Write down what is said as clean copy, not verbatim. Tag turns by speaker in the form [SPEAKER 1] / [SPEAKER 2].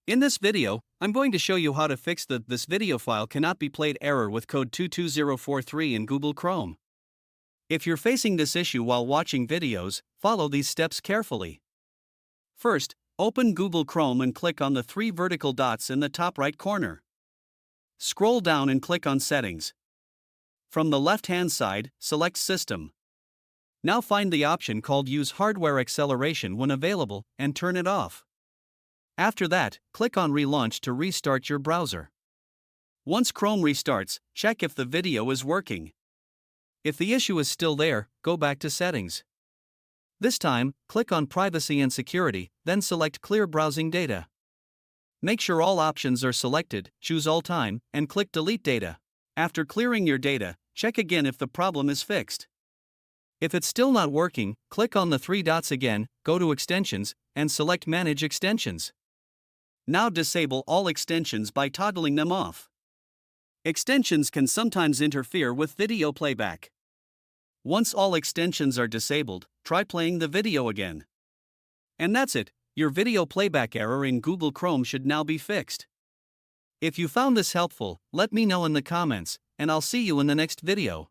[SPEAKER 1] In this video, I'm going to show you how to fix the "this video file cannot be played" error with code 22043 in Google Chrome. If you're facing this issue while watching videos, follow these steps carefully. First, open Google Chrome and click on the three vertical dots in the top right corner. Scroll down and click on Settings. From the left-hand side, select System. Now find the option called Use Hardware Acceleration when available and turn it off. After that, click on Relaunch to restart your browser. Once Chrome restarts, check if the video is working. If the issue is still there, go back to Settings. This time, click on Privacy and Security, then select Clear Browsing Data. Make sure all options are selected, choose All Time, and click Delete Data. After clearing your data, check again if the problem is fixed. If it's still not working, click on the three dots again, go to Extensions, and select Manage Extensions. Now disable all extensions by toggling them off. Extensions can sometimes interfere with video playback. Once all extensions are disabled, try playing the video again. And that's it, your video playback error in Google Chrome should now be fixed. If you found this helpful, let me know in the comments, and I'll see you in the next video.